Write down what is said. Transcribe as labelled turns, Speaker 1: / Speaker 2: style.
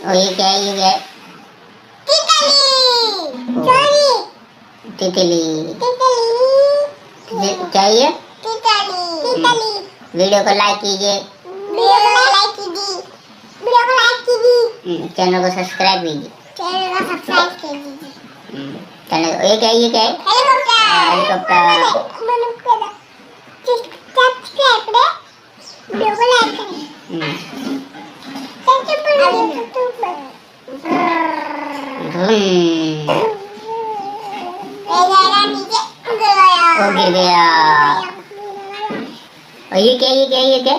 Speaker 1: और ये क्या है? ये क्या है? तितली। क्या है ये? वीडियो को लाइक कीजिए, चैनल को सब्सक्राइब कीजिए। चैनल ये क्या है? ये क्या है? हेलीकॉप्टर। वो गिर गया। और ये क्या? ये क्या? ये क्या?